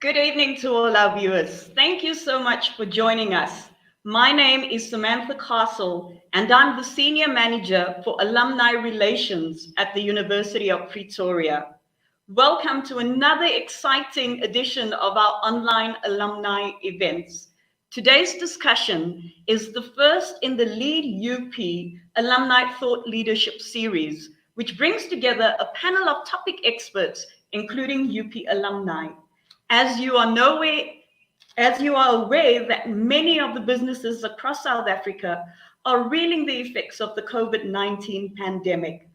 Good evening to all our viewers. Thank you so much for joining us. My name is Samantha Castle, and I'm the Senior Manager for Alumni Relations at the University of Pretoria. Welcome to another exciting edition of our online alumni events. Today's discussion is the first in the LeadUP Alumni Thought Leadership series, which brings together a panel of topic experts, including UP alumni. As you are aware that many of the businesses across South Africa are reeling the effects of the COVID-19 pandemic.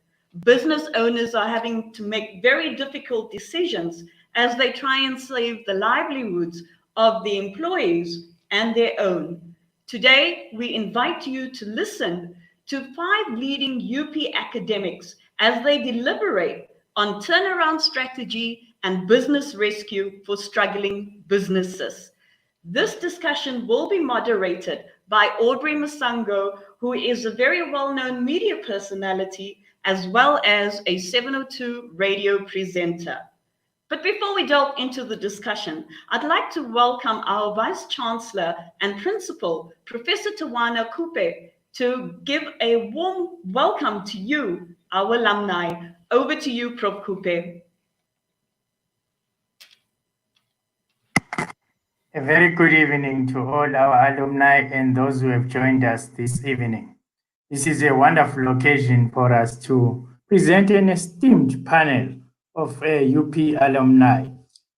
Business owners are having to make very difficult decisions as they try and save the livelihoods of the employees and their own. Today, we invite you to listen to 5 leading UP academics as they deliberate on turnaround strategy and business rescue for struggling businesses. This discussion will be moderated by Aubrey Masango, who is a very well-known media personality as well as a 702 radio presenter. But before we delve into the discussion, I'd like to welcome our Vice Chancellor and Principal, Professor Tawana Kupe, to give a warm welcome to you, our alumni. Over to you, Prof. Kupe. A very good evening to all our alumni and those who have joined us this evening. This is a wonderful occasion for us to present an esteemed panel of UP alumni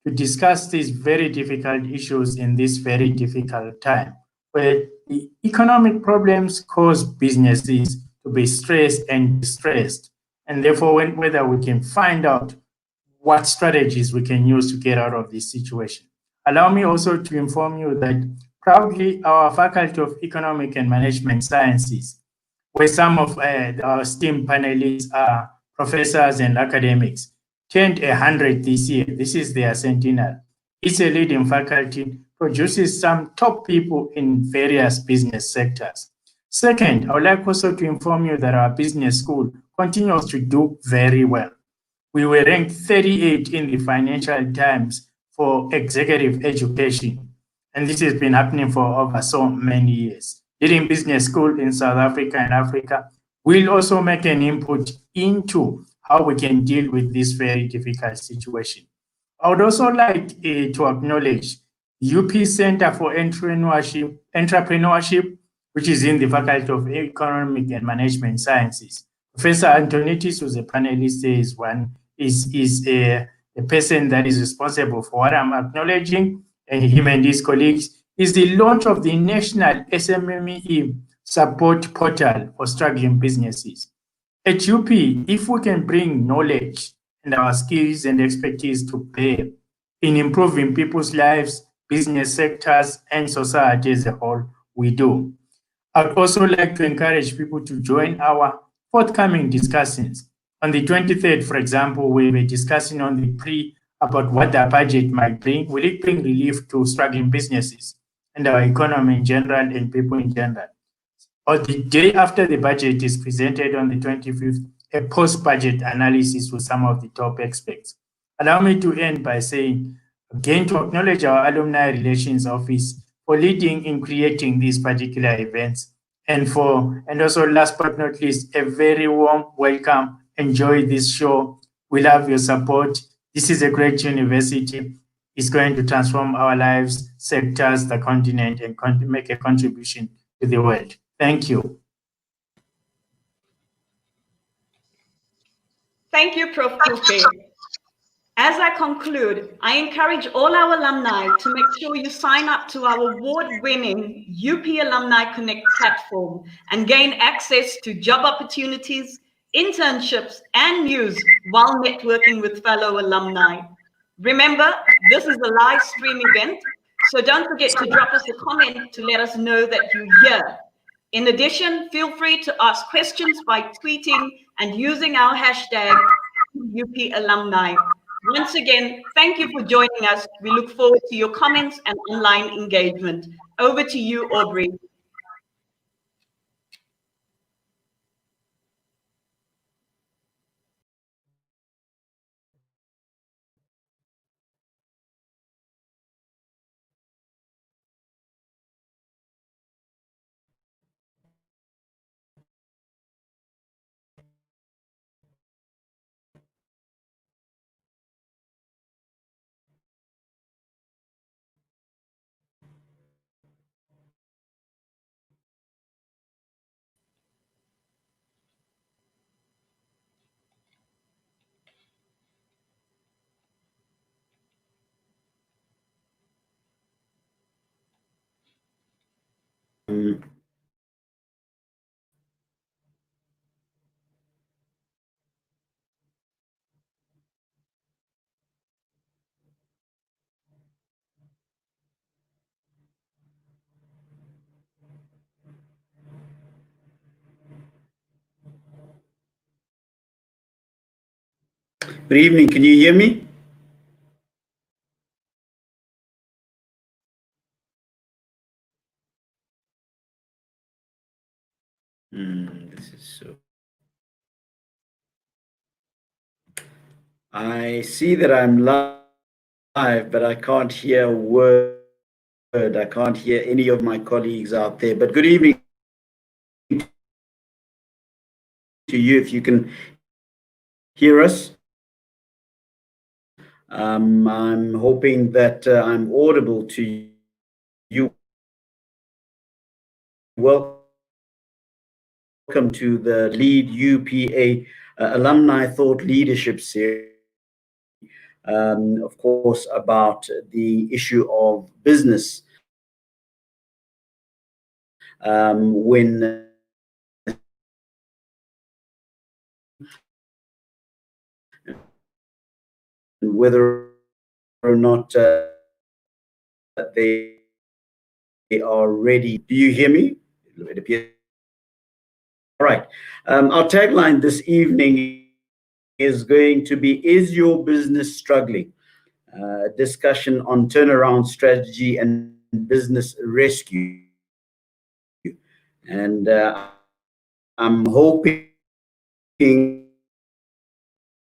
to discuss these very difficult issues in this very difficult time, where the economic problems cause businesses to be stressed and distressed, and therefore whether we can find out what strategies we can use to get out of this situation. Allow me also to inform you that proudly our Faculty of Economic and Management Sciences, where some of our esteemed panelists are professors and academics, turned 100 this year. This is their centenary. It's a leading faculty, produces some top people in various business sectors. Second, I would like also to inform you that our business school continues to do very well. We were ranked 38 in the Financial Times for executive education. And this has been happening for over so many years. Leading business school in South Africa and Africa will also make an input into how we can deal with this very difficult situation. I would also like to acknowledge UP Center for Entrepreneurship, which is in the Faculty of Economic and Management Sciences. Professor Antonitis, who's a panelist, is a person that is responsible for what I'm acknowledging, and him and his colleagues, is the launch of the National SMME Support Portal for Struggling Businesses. At UP, if we can bring knowledge and our skills and expertise to bear in improving people's lives, business sectors, and society as a whole, we do. I'd also like to encourage people to join our forthcoming discussions. On the 23rd, for example, we were discussing on the about what the budget might bring. Will it bring relief to struggling businesses and our economy in general and people in general? Or the day after the budget is presented on the 25th, a post-budget analysis with some of the top experts. Allow me to end by saying, again, to acknowledge our Alumni Relations Office for leading in creating these particular events. And also last but not least, a very warm welcome. Enjoy this show. We love your support. This is a great university. It's going to transform our lives, sectors, the continent, and make a contribution to the world. Thank you. Thank you, Prof. Kupe. As I conclude, I encourage all our alumni to make sure you sign up to our award-winning UP Alumni Connect platform and gain access to job opportunities, internships, and news while networking with fellow alumni. Remember, this is a live stream event, so don't forget to drop us a comment to let us know that you're here. In addition, feel free to ask questions by tweeting and using our hashtag UP Alumni. Once again, thank you for joining us. We look forward to your comments and online engagement. Over to you, Aubrey. Good evening. Can you hear me? This is so. I see that I'm live, but I can't hear a word. I can't hear any of my colleagues out there. But good evening to you, if you can hear us. I'm hoping that I'm audible to you. Welcome to the LeadUP Alumni Thought Leadership series. Of course, about the issue of business. When whether or not they are ready. Do you hear me? It appears. All right. Our tagline this evening is going to be, is your business struggling? Discussion on turnaround strategy and business rescue. And I'm hoping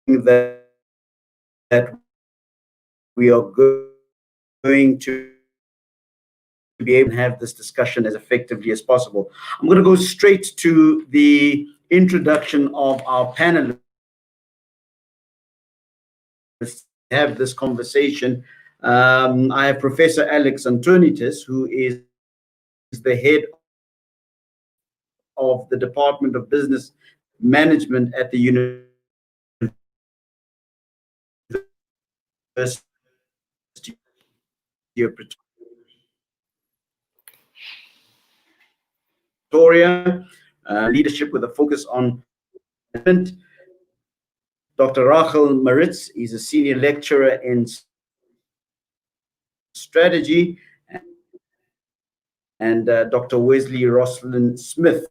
that we are going to be able to have this discussion as effectively as possible. I'm going to go straight to the introduction of our panelists. Have this conversation. I have Professor Alex Antonitis, who is the head of the Department of Business Management at the University of Pretoria, leadership with a focus on management. Dr. Rachel Moretz is a senior lecturer in strategy, and Dr. Wesley Roslin Smith,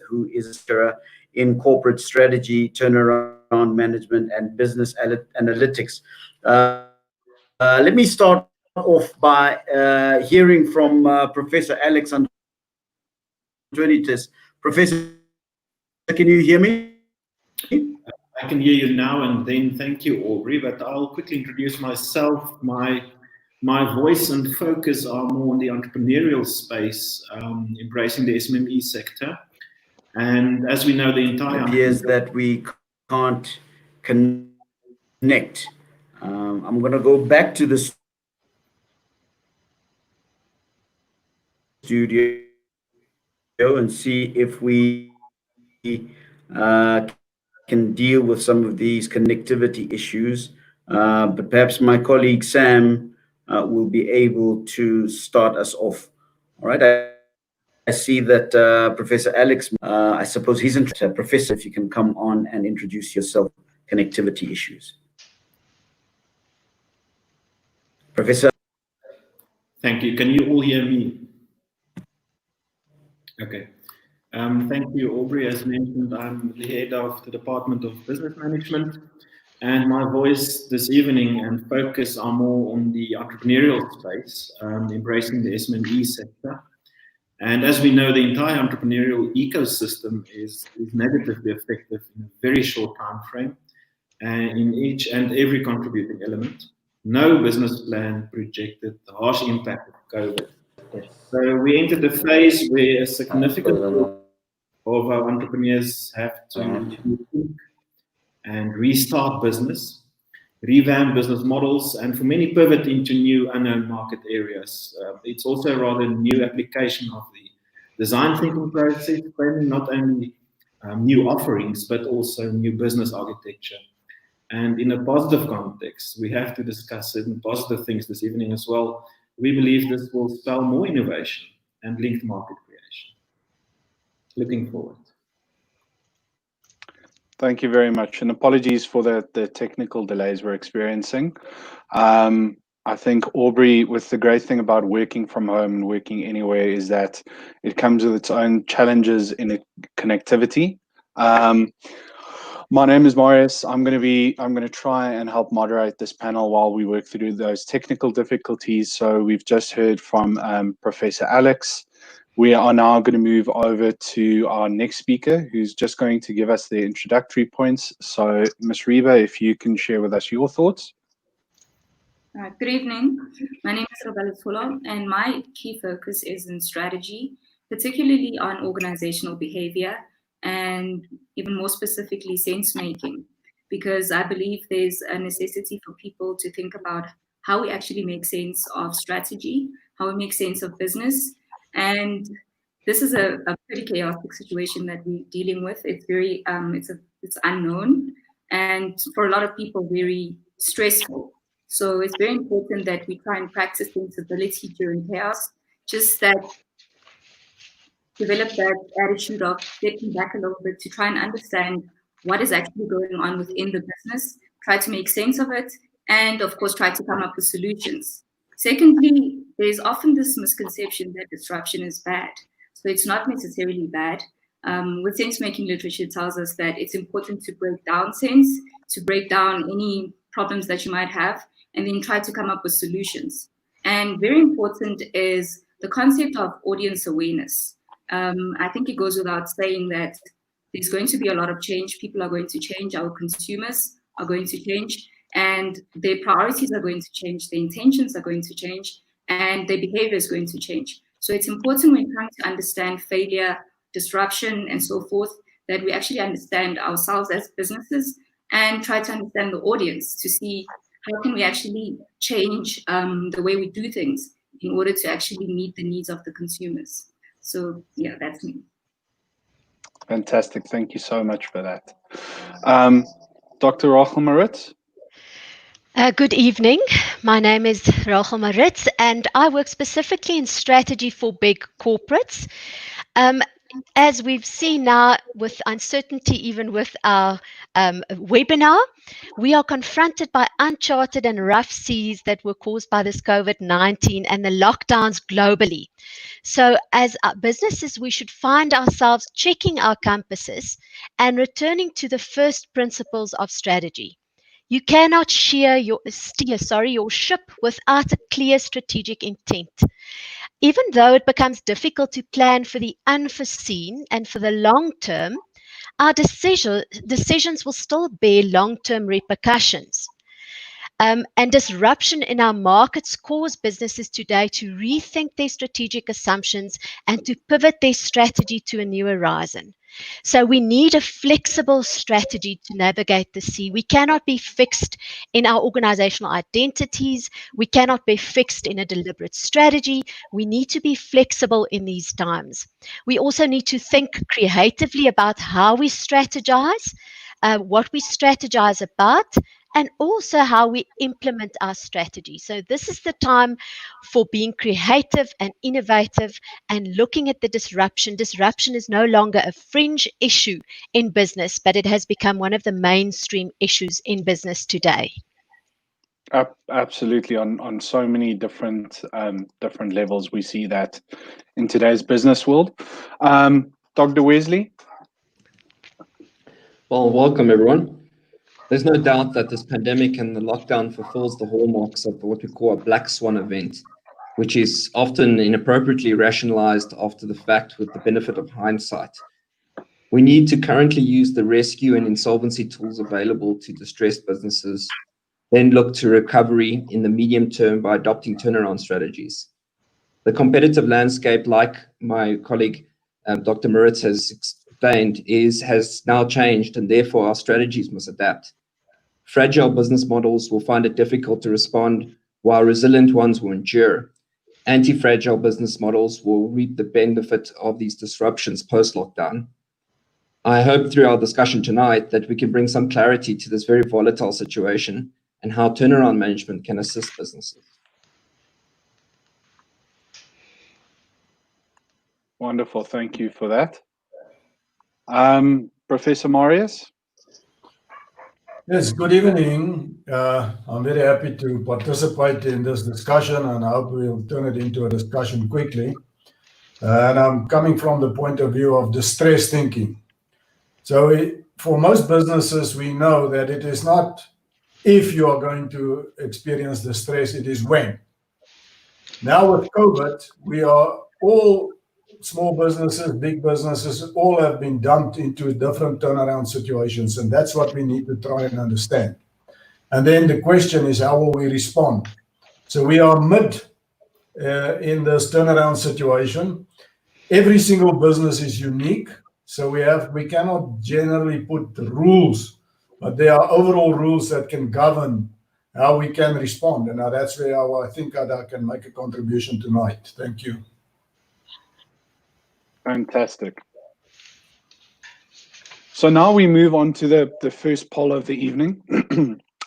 who is a lecturer in corporate strategy, turnaround management, and business analytics. Let me start off by hearing from Professor Alex Antonitis. Professor, can you hear me? I can hear you now, and then thank you, Aubrey, but I'll quickly introduce myself. My voice and focus are more on the entrepreneurial space, embracing the SME sector. And as we know, the entire... It appears that we can't connect. I'm going to go back to the studio and see if we can deal with some of these connectivity issues. But perhaps my colleague Sam will be able to start us off. All right. I see that Professor Alex, I suppose he's interested. Professor, if you can come on and introduce yourself, connectivity issues. Professor. Thank you. Can you all hear me? Okay. Thank you, Aubrey. As mentioned, I'm the head of the Department of Business Management, and my voice this evening and focus are more on the entrepreneurial space, embracing the SME sector. And as we know, the entire entrepreneurial ecosystem is negatively affected in a very short time frame, and in each and every contributing element. No business plan projected the harsh impact of COVID. So we entered a phase where a significant portion of our entrepreneurs have to rethink and restart business, revamp business models, and for many pivot into new unknown market areas. It's also a rather new application of the design thinking process, framing not only new offerings, but also new business architecture. And in a positive context, we have to discuss certain positive things this evening as well. We believe this will spell more innovation and linked market creation. Looking forward. Thank you very much, and apologies for the technical delays we're experiencing. I think, Aubrey, with the great thing about working from home and working anywhere is that it comes with its own challenges in connectivity. My name is Marius. I'm going to try and help moderate this panel while we work through those technical difficulties. So we've just heard from Professor Alex. We are now going to move over to our next speaker, who's just going to give us the introductory points. So Ms. Reba, if you can share with us your thoughts. Good evening. My name is Robela, and my key focus is in strategy, particularly on organizational behavior and even more specifically sense making, because I believe there's a necessity for people to think about how we actually make sense of strategy, how we make sense of business. And this is a pretty chaotic situation that we're dealing with. It's very, it's unknown, and for a lot of people, very stressful. So it's very important that we try and practice sensibility during chaos, just that develop that attitude of stepping back a little bit to try and understand what is actually going on within the business, try to make sense of it, and of course, try to come up with solutions. Secondly, there's often this misconception that disruption is bad. So it's not necessarily bad. With sense-making literature tells us that it's important to break down sense, to break down any problems that you might have, and then try to come up with solutions. And very important is the concept of audience awareness. I think it goes without saying that there's going to be a lot of change. People are going to change, our consumers are going to change, and their priorities are going to change, their intentions are going to change, and their behavior is going to change. So it's important when trying to understand failure, disruption, and so forth, that we actually understand ourselves as businesses and try to understand the audience to see how can we actually change the way we do things in order to actually meet the needs of the consumers. So yeah, that's me. Fantastic. Thank you so much for that. Dr. Rachel Moretz. Good evening. My name is Rachel Moretz, and I work specifically in strategy for big corporates. As we've seen now with uncertainty, even with our webinar, we are confronted by uncharted and rough seas that were caused by this COVID-19 and the lockdowns globally. So as businesses, we should find ourselves checking our compasses and returning to the first principles of strategy. You cannot steer your ship without a clear strategic intent. Even though it becomes difficult to plan for the unforeseen and for the long term, our decisions will still bear long-term repercussions. And disruption in our markets cause businesses today to rethink their strategic assumptions and to pivot their strategy to a new horizon. So we need a flexible strategy to navigate the sea. We cannot be fixed in our organizational identities. We cannot be fixed in a deliberate strategy. We need to be flexible in these times. We also need to think creatively about how we strategize, what we strategize about, and also how we implement our strategy. So this is the time for being creative and innovative and looking at the disruption. Disruption is no longer a fringe issue in business, but it has become one of the mainstream issues in business today. Absolutely, on so many different levels, we see that in today's business world. Dr. Wesley? Well, welcome everyone. There's no doubt that this pandemic and the lockdown fulfills the hallmarks of what we call a black swan event, which is often inappropriately rationalized after the fact with the benefit of hindsight. We need to currently use the rescue and insolvency tools available to distressed businesses, then look to recovery in the medium term by adopting turnaround strategies. The competitive landscape, like my colleague Dr. Moretz has explained, has now changed, and therefore our strategies must adapt. Fragile business models will find it difficult to respond, while resilient ones will endure. Anti-fragile business models will reap the benefit of these disruptions post-lockdown. I hope through our discussion tonight that we can bring some clarity to this very volatile situation and how turnaround management can assist businesses. Wonderful, thank you for that. Professor Marius? Yes, good evening. I'm very happy to participate in this discussion, and I hope we'll turn it into a discussion quickly. And I'm coming from the point of view of distress thinking. So for most businesses, we know that it is not if you are going to experience the stress, it is when. Now with COVID, we are all small businesses, big businesses, all have been dumped into different turnaround situations, and that's what we need to try and understand. And then the question is, how will we respond? So we are mid in this turnaround situation. Every single business is unique, so we cannot generally put the rules, but there are overall rules that can govern how we can respond. And now that's where I think I can make a contribution tonight. Thank you. Fantastic. So now we move on to the first poll of the evening.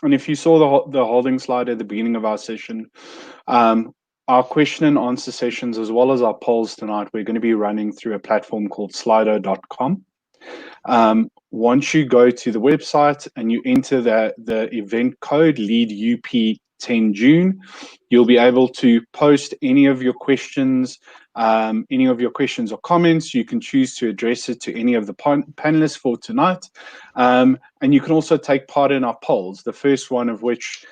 And if you saw the holding slide at the beginning of our session, our question and answer sessions, as well as our polls tonight, we're going to be running through a platform called slido.com. Once you go to the website and you enter the event code LeadUP 10 June, you'll be able to post any of your questions or comments. You can choose to address it to any of the panelists for tonight. And you can also take part in our polls, the first one of which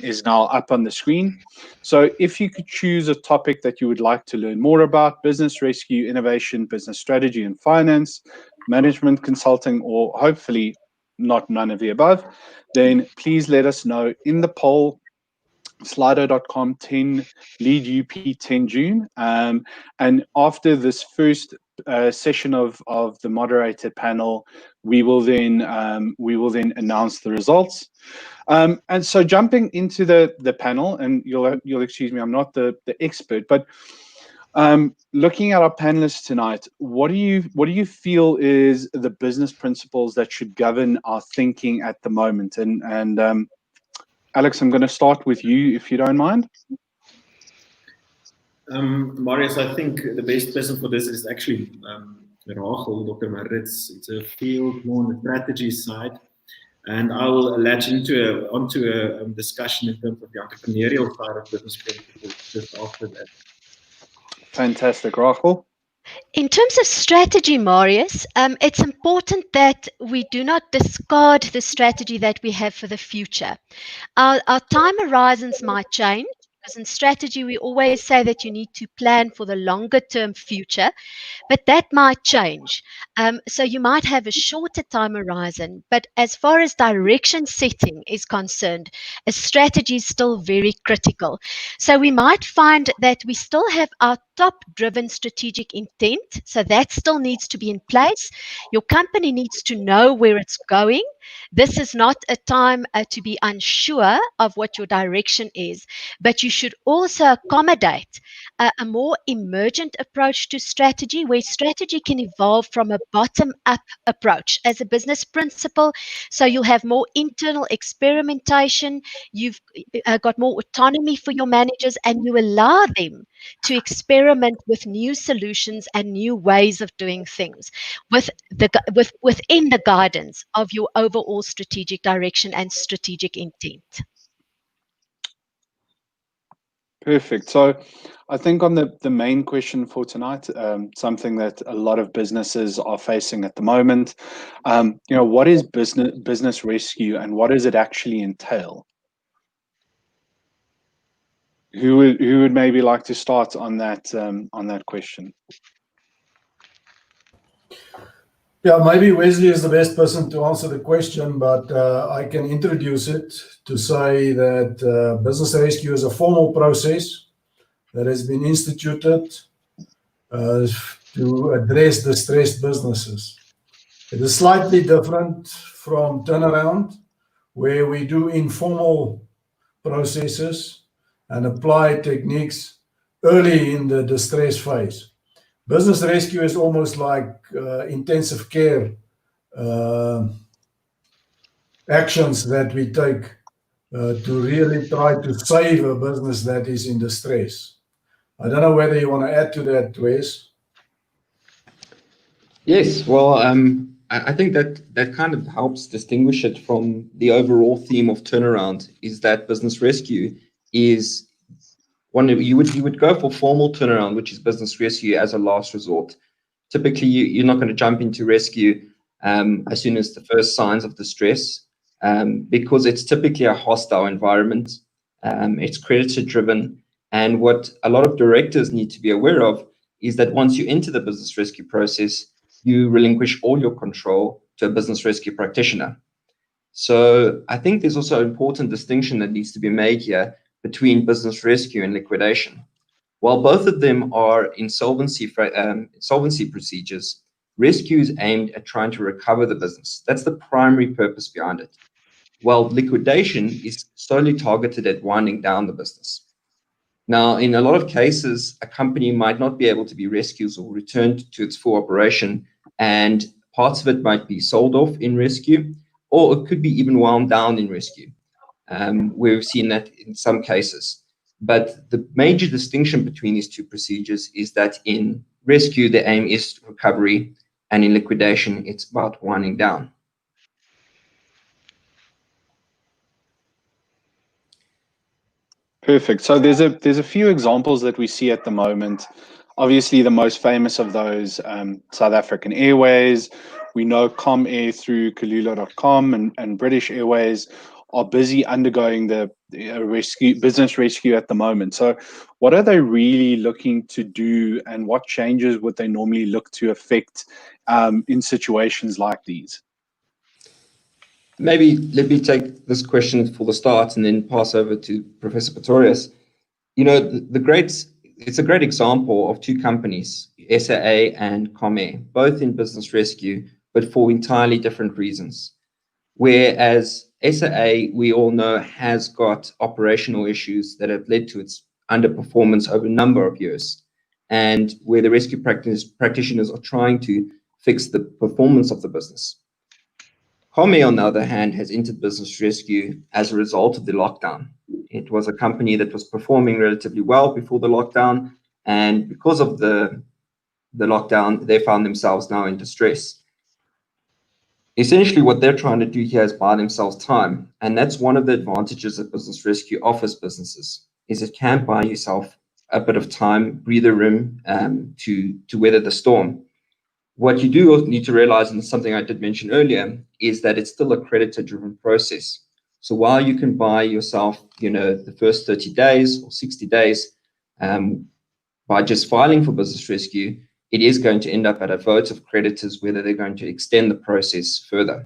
is now up on the screen. So if you could choose a topic that you would like to learn more about: business rescue, innovation, business strategy and finance, management consulting, or hopefully none of the above, then please let us know in the poll, slido.com 10 LeadUP 10 June. And after this first session of the moderated panel, we will then announce the results. And so jumping into the panel, and you'll excuse me, I'm not the expert, but looking at our panelists tonight, what do you feel is the business principles that should govern our thinking at the moment? And Alex, I'm going to start with you, if you don't mind. Marius, I think the best person for this is actually Rachel, Dr. Moretz. It's a field more on the strategy side, and I will latch onto a discussion in terms of the entrepreneurial side of business principles just after that. Fantastic, Rachel. In terms of strategy, Marius, it's important that we do not discard the strategy that we have for the future. Our time horizons might change, because in strategy we always say that you need to plan for the longer term future, but that might change. So you might have a shorter time horizon, but as far as direction setting is concerned, a strategy is still very critical. So we might find that we still have our top-driven strategic intent, so that still needs to be in place. Your company needs to know where it's going. This is not a time to be unsure of what your direction is, but you should also accommodate a more emergent approach to strategy, where strategy can evolve from a bottom-up approach as a business principle. So you'll have more internal experimentation, you've got more autonomy for your managers, and you allow them to experiment with new solutions and new ways of doing things within the guidance of your overall strategic direction and strategic intent. Perfect. So I think on the main question for tonight, something that a lot of businesses are facing at the moment, what is business rescue and what does it actually entail? Who would maybe like to start on that question? Yeah, maybe Wesley is the best person to answer the question, but I can introduce it to say that business rescue is a formal process that has been instituted to address distressed businesses. It is slightly different from turnaround, where we do informal processes and apply techniques early in the distress phase. Business rescue is almost like intensive care actions that we take to really try to save a business that is in distress. I don't know whether you want to add to that, Wes. Yes, well, I think that kind of helps distinguish it from the overall theme of turnaround, is that business rescue is one of, you would go for formal turnaround, which is business rescue as a last resort. Typically, you're not going to jump into rescue as soon as the first signs of distress, because it's typically a hostile environment. It's creditor driven. And what a lot of directors need to be aware of is that once you enter the business rescue process, you relinquish all your control to a business rescue practitioner. So I think there's also an important distinction that needs to be made here between business rescue and liquidation. While both of them are insolvency procedures, rescue is aimed at trying to recover the business. That's the primary purpose behind it. While liquidation is solely targeted at winding down the business. Now, in a lot of cases, a company might not be able to be rescued or returned to its full operation, and parts of it might be sold off in rescue, or it could be even wound down in rescue. We've seen that in some cases. But the major distinction between these two procedures is that in rescue, the aim is recovery, and in liquidation, it's about winding down. Perfect. So there's a few examples that we see at the moment. Obviously, the most famous of those, South African Airways. We know Comair through Kalula.com and British Airways are busy undergoing the business rescue at the moment. So what are they really looking to do, and what changes would they normally look to affect in situations like these? Maybe let me take this question for the start and then pass over to Professor Pretorius. You know, it's a great example of two companies, SAA and Comair, both in business rescue, but for entirely different reasons. Whereas SAA, we all know, has got operational issues that have led to its underperformance over a number of years, and where the rescue practitioners are trying to fix the performance of the business. Comair, on the other hand, has entered business rescue as a result of the lockdown. It was a company that was performing relatively well before the lockdown, and because of the lockdown, they found themselves now in distress. Essentially, what they're trying to do here is buy themselves time, and that's one of the advantages that business rescue offers businesses, is it can buy yourself a bit of time, breather room to weather the storm. What you do need to realize, and something I did mention earlier, is that it's still a creditor-driven process. So while you can buy yourself, the first 30 days or 60 days by just filing for business rescue, it is going to end up at a vote of creditors whether they're going to extend the process further.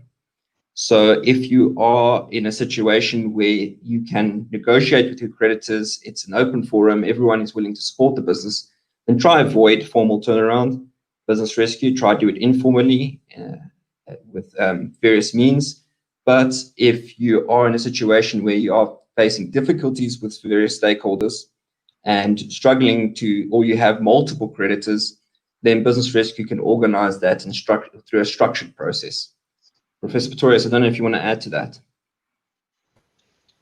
So if you are in a situation where you can negotiate with your creditors, it's an open forum, everyone is willing to support the business, then try avoid formal turnaround. Business rescue, try to do it informally with various means. But if you are in a situation where you are facing difficulties with various stakeholders and struggling or you have multiple creditors, then business rescue can organize that and through a structured process. Professor Pretorius, I don't know if you want to add to that.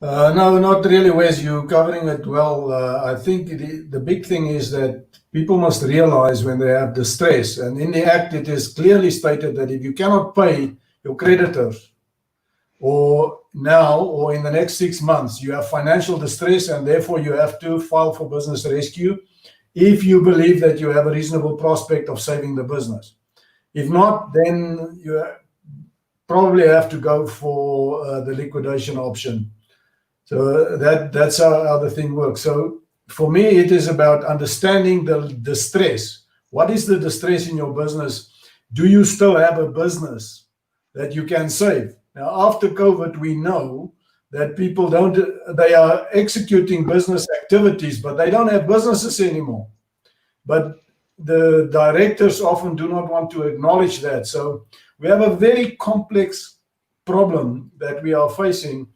No, not really, Wes. You're covering it well. I think the big thing is that people must realize when they have distress, and in the Act it is clearly stated that if you cannot pay your creditors, or now or in the next 6 months, you have financial distress and therefore you have to file for business rescue if you believe that you have a reasonable prospect of saving the business. If not, then you probably have to go for the liquidation option. So that's how the thing works. So for me, it is about understanding the distress. What is the distress in your business? Do you still have a business that you can save? Now, after COVID, we know that people they are executing business activities, but they don't have businesses anymore. But the directors often do not want to acknowledge that. So we have a very complex problem that we are facing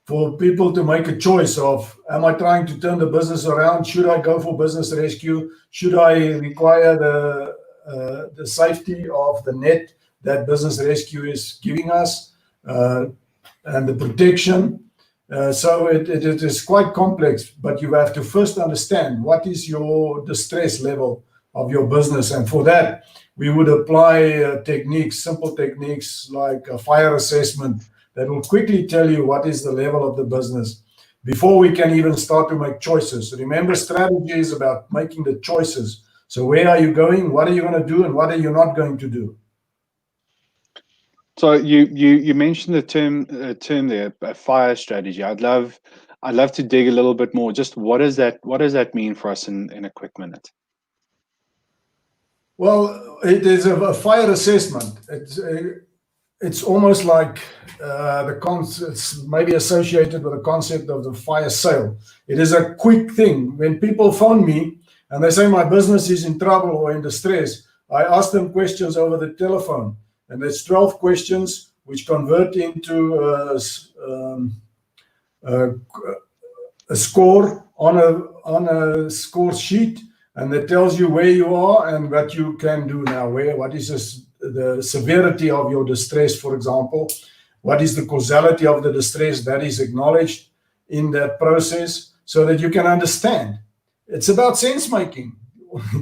for people to make a choice of, am I trying to turn the business around? Should I go for business rescue? Should I require the safety of the net that business rescue is giving us and the protection? So it is quite complex, but you have to first understand what is your distress level of your business. And for that, we would apply techniques, simple techniques like a fire assessment that will quickly tell you what is the level of the business before we can even start to make choices. Remember, strategy is about making the choices. So where are you going? What are you going to do? And what are you not going to do? So you mentioned the term there, a fire strategy. I'd love to dig a little bit more. Just what does that mean for us in a quick minute? Well, it is a fire assessment. It's almost like it's maybe associated with the concept of the fire sale. It is a quick thing. When people phone me and they say my business is in trouble or in distress, I ask them questions over the telephone, and there's 12 questions which convert into a score on a score sheet, and it tells you where you are and what you can do now. What is the severity of your distress, for example? What is the causality of the distress that is acknowledged in that process, so that you can understand. It's about sense making.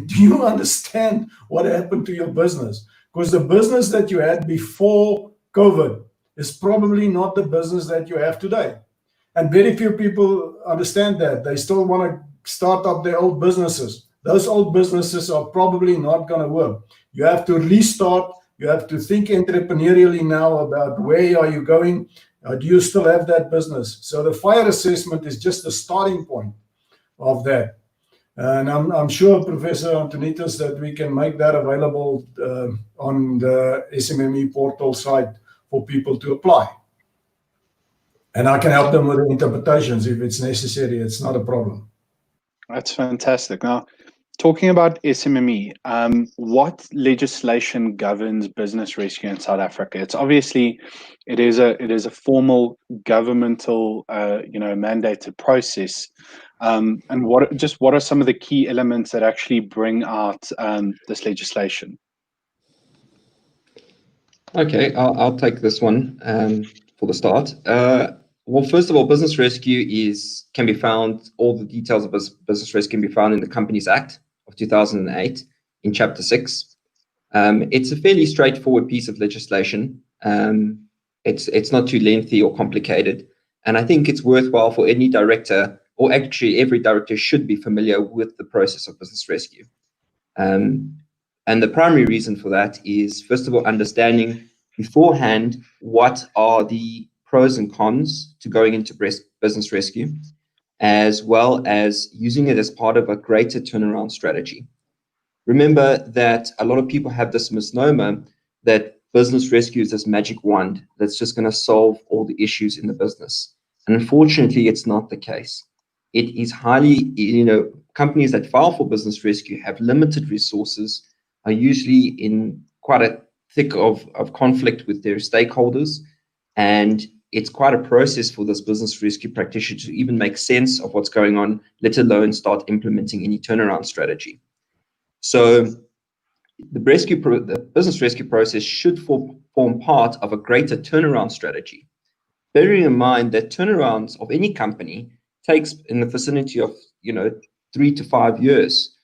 Do you understand what happened to your business? Because the business that you had before COVID is probably not the business that you have today. And very few people understand that. They still want to start up their old businesses. Those old businesses are probably not going to work. You have to restart. You have to think entrepreneurially now about where are you going? Do you still have that business? So the fire assessment is just the starting point of that. And I'm sure, Professor Antonitas, that we can make that available on the SMME portal site for people to apply. And I can help them with the interpretations if it's necessary. It's not a problem. That's fantastic. Now, talking about SMME, what legislation governs business rescue in South Africa? It's obviously it is a formal governmental mandated process. And what are some of the key elements that actually bring out this legislation? Okay, I'll take this one for the start. Well, first of all, business rescue can be found. All the details of business rescue can be found in the Companies Act of 2008 in Chapter 6. It's a fairly straightforward piece of legislation. It's not too lengthy or complicated, and I think it's worthwhile for any director, or actually every director should be familiar with the process of business rescue. And the primary reason for that is, first of all, understanding beforehand what are the pros and cons to going into business rescue, as well as using it as part of a greater turnaround strategy. Remember that a lot of people have this misnomer that business rescue is this magic wand that's just going to solve all the issues in the business. And unfortunately, it's not the case. It is highly, companies that file for business rescue have limited resources, are usually in quite a thick of conflict with their stakeholders, and it's quite a process for this business rescue practitioner to even make sense of what's going on, let alone start implementing any turnaround strategy. So the business rescue process should form part of a greater turnaround strategy, bearing in mind that turnarounds of any company takes in the vicinity of 3 to 5 years.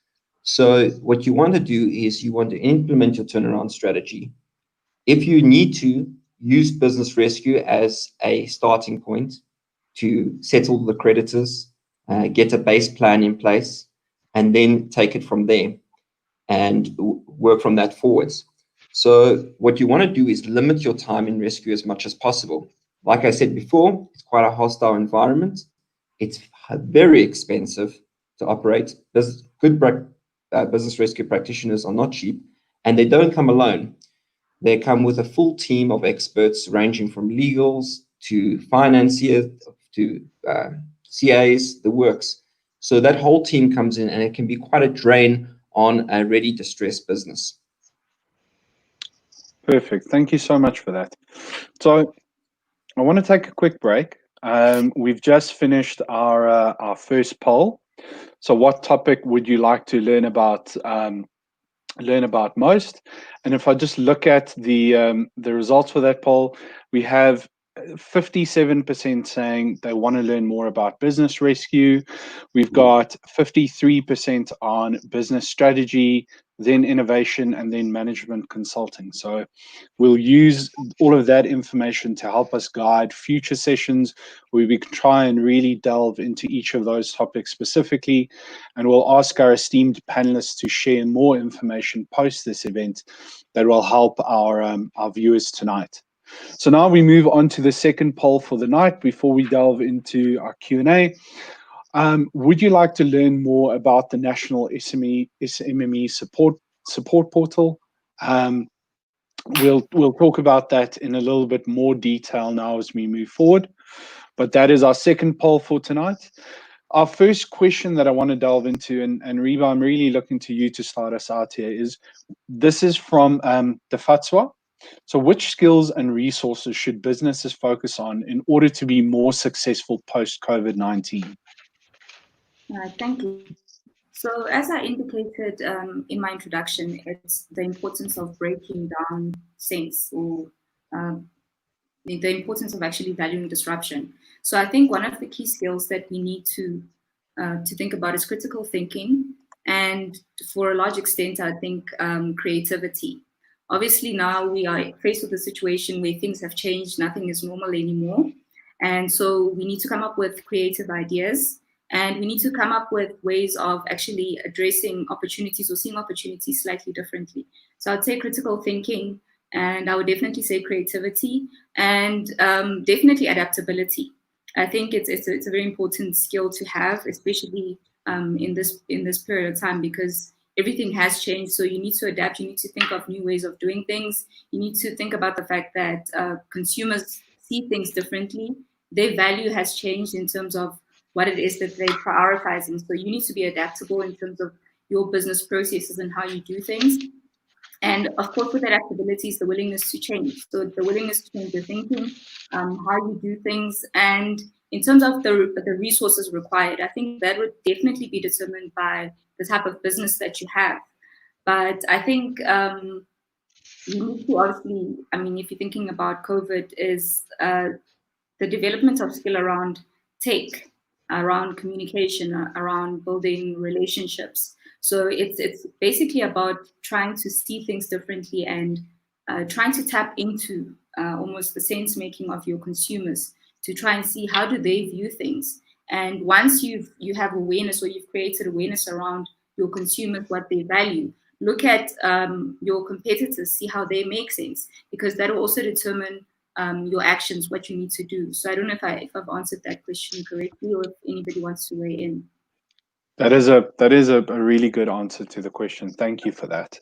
So what you want to do is you want to implement your turnaround strategy. If you need to, use business rescue as a starting point to settle the creditors, get a base plan in place, and then take it from there and work from that forwards. So what you want to do is limit your time in rescue as much as possible. Like I said before, it's quite a hostile environment. It's very expensive to operate. Good business rescue practitioners are not cheap, and they don't come alone. They come with a full team of experts ranging from legals to financiers to CAs, the works. So that whole team comes in, and it can be quite a drain on a already distressed business. Perfect. Thank you so much for that. So I want to take a quick break. We've just finished our first poll. So what topic would you like to learn about most? And if I just look at the results for that poll, we have 57% saying they want to learn more about business rescue. We've got 53% on business strategy, then innovation, and then management consulting. So we'll use all of that information to help us guide future sessions where we can try and really delve into each of those topics specifically. And we'll ask our esteemed panelists to share more information post this event that will help our viewers tonight. So now we move on to the second poll for the night before we delve into our Q&A. Would you like to learn more about the National SMME support portal? We'll talk about that in a little bit more detail now as we move forward. But that is our second poll for tonight. Our first question that I want to delve into, and Reba, I'm really looking to you to start us out here, is this is from the Fatwa. So which skills and resources should businesses focus on in order to be more successful post-COVID-19? Thank you. So as I indicated in my introduction, it's the importance of breaking down sense, or the importance of actually valuing disruption. So I think one of the key skills that we need to think about is critical thinking, and for a large extent, I think creativity. Obviously, now we are faced with a situation where things have changed, nothing is normal anymore. And so we need to come up with creative ideas, and we need to come up with ways of actually addressing opportunities or seeing opportunities slightly differently. So I'd say critical thinking, and I would definitely say creativity, and definitely adaptability. I think it's a very important skill to have, especially in this period of time, because everything has changed. So you need to adapt. You need to think of new ways of doing things. You need to think about the fact that consumers see things differently. Their value has changed in terms of what it is that they're prioritizing. So you need to be adaptable in terms of your business processes and how you do things. And of course, with adaptability is the willingness to change. So the willingness to change your thinking, how you do things, and in terms of the resources required, I think that would definitely be determined by the type of business that you have. But I think you need to obviously, I mean, if you're thinking about COVID, is the development of skill around tech, around communication, around building relationships. So it's basically about trying to see things differently and trying to tap into almost the sense making of your consumers to try and see how do they view things. And once you have awareness, or you've created awareness around your consumers, what they value, look at your competitors, see how they make sense, because that will also determine your actions, what you need to do. So I don't know if I've answered that question correctly, or if anybody wants to weigh in. That is a really good answer to the question. Thank you for that.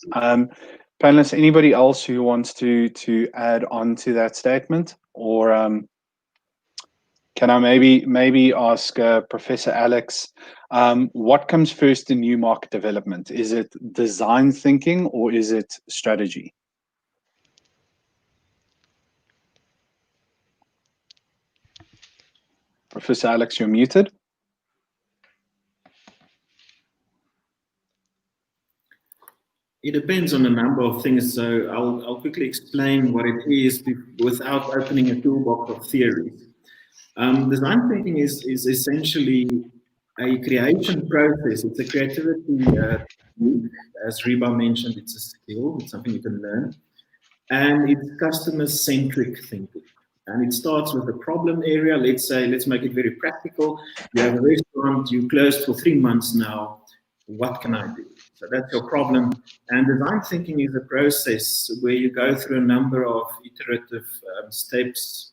Panelists, anybody else who wants to add on to that statement, or can I maybe ask Professor Alex, what comes first in new market development? Is it design thinking or is it strategy? Professor Alex, you're muted. It depends on a number of things, so I'll quickly explain what it is without opening a toolbox of theories. Design thinking is essentially a creation process. It's a creativity, as Reba mentioned, it's a skill, it's something you can learn, and it's customer-centric thinking. And it starts with the problem area. Let's make it very practical. You have a restaurant, you closed for 3 months now. What can I do? So that's your problem. And design thinking is a process where you go through a number of iterative steps,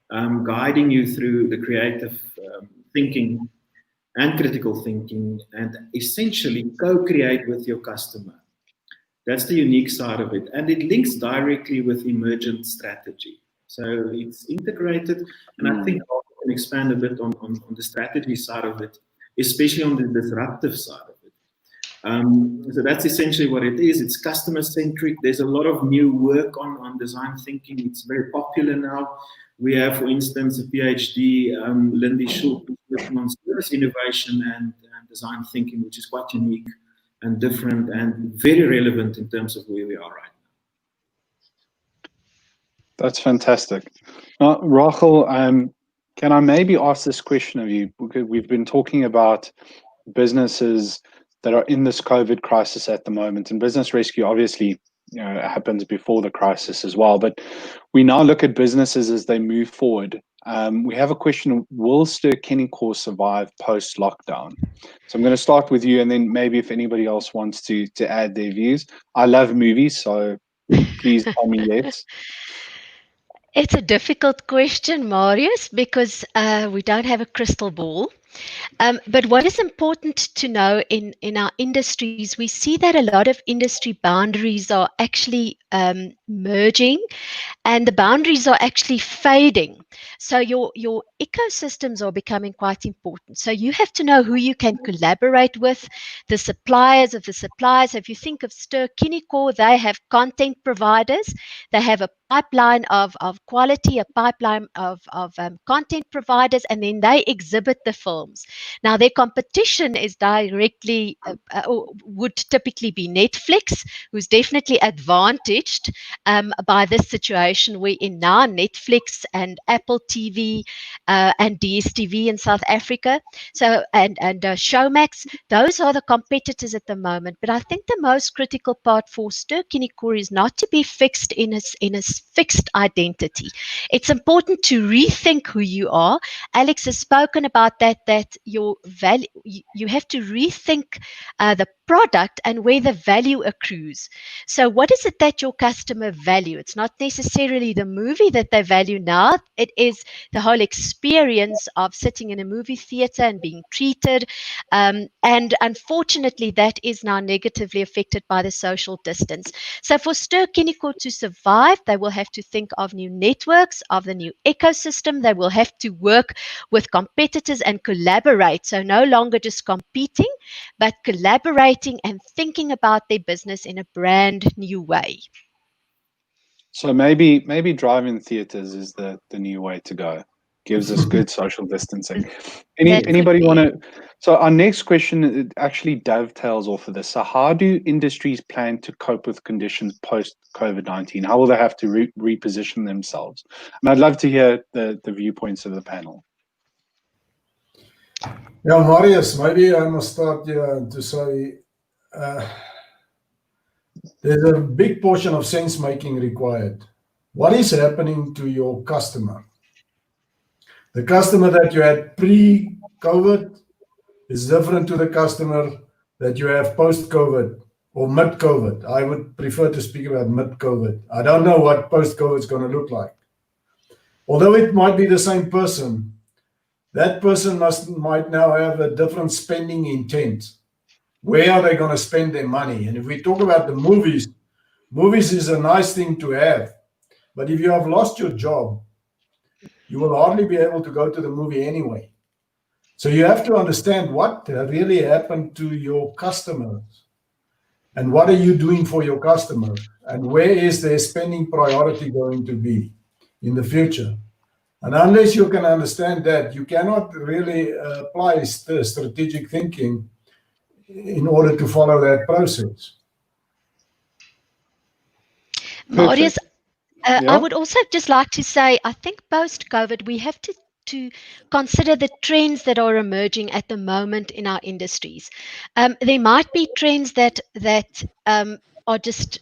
guiding you through the creative thinking and critical thinking, and essentially co-create with your customer. That's the unique side of it. And it links directly with emergent strategy. So it's integrated, and I think I can expand a bit on the strategy side of it, especially on the disruptive side of it. So that's essentially what it is. It's customer-centric. There's a lot of new work on design thinking. It's very popular now. We have, for instance, a PhD, Lindy Schultz, working on service innovation and design thinking, which is quite unique and different and very relevant in terms of where we are right now. That's fantastic. Now, Rachel, can I maybe ask this question of you? Because we've been talking about businesses that are in this COVID crisis at the moment, and business rescue obviously happens before the crisis as well. But we now look at businesses as they move forward. We have a question: will Ster-Kinekor survive post-lockdown? So I'm going to start with you, and then maybe if anybody else wants to add their views. I love movies, so please tell me yes. It's a difficult question, Marius, because we don't have a crystal ball. But what is important to know in our industries, we see that a lot of industry boundaries are actually merging, and the boundaries are actually fading. So your ecosystems are becoming quite important. So you have to know who you can collaborate with, the suppliers of the suppliers. If you think of Ster-Kinekor, they have content providers. They have a pipeline of quality, a pipeline of content providers, and then they exhibit the films. Now, their competition is directly, would typically be Netflix, who's definitely advantaged by this situation where in now Netflix and Apple TV and DSTV in South Africa, so and Showmax, those are the competitors at the moment. But I think the most critical part for Ster-Kinekor is not to be fixed in a fixed identity. It's important to rethink who you are. Alex has spoken about that your value, you have to rethink the product and where the value accrues. So what is it that your customer value? It's not necessarily the movie that they value now. It is the whole experience of sitting in a movie theater and being treated. And unfortunately, that is now negatively affected by the social distance. So for Ster-Kinekor to survive, they will have to think of new networks, of the new ecosystem. They will have to work with competitors and collaborate. So no longer just competing, but collaborating and thinking about their business in a brand new way. So maybe drive-in theaters is the new way to go. Gives us good social distancing. Anybody want to? So our next question actually dovetails off of this. So how do industries plan to cope with conditions post COVID-19? How will they have to reposition themselves? And I'd love to hear the viewpoints of the panel. Yeah, Marius, maybe I must start here to say there's a big portion of sense making required. What is happening to your customer? The customer that you had pre-COVID is different to the customer that you have post-COVID or mid-COVID. I would prefer to speak about mid-COVID. I don't know what post-COVID is going to look like. Although it might be the same person, that person might now have a different spending intent. Where are they going to spend their money? And if we talk about the movies is a nice thing to have. But if you have lost your job, you will hardly be able to go to the movie anyway. So you have to understand what really happened to your customers and what are you doing for your customers and where is their spending priority going to be in the future. And unless you can understand that, you cannot really apply strategic thinking in order to follow that process. Marius, I would also just like to say, I think post-COVID, we have to consider the trends that are emerging at the moment in our industries. There might be trends that are just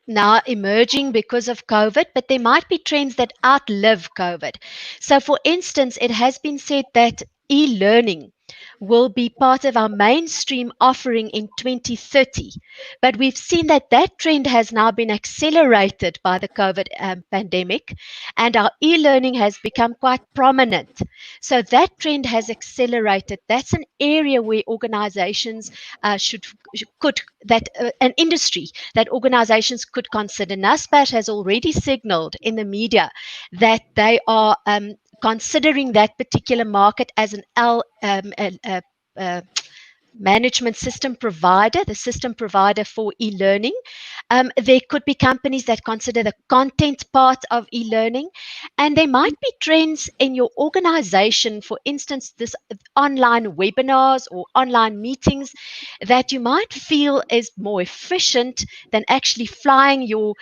now emerging because of COVID, but there might be trends that outlive COVID. So for instance, it has been said that e-learning will be part of our mainstream offering in 2030. But we've seen that trend has now been accelerated by the COVID pandemic, and our e-learning has become quite prominent. So that trend has accelerated. That's an area where organizations an industry that organizations could consider. NASPAT has already signaled in the media that they are considering that particular market as an management system provider, the system provider for e-learning. There could be companies that consider the content part of e-learning, and there might be trends in your organization, for instance, this online webinars or online meetings that you might feel is more efficient than actually flying your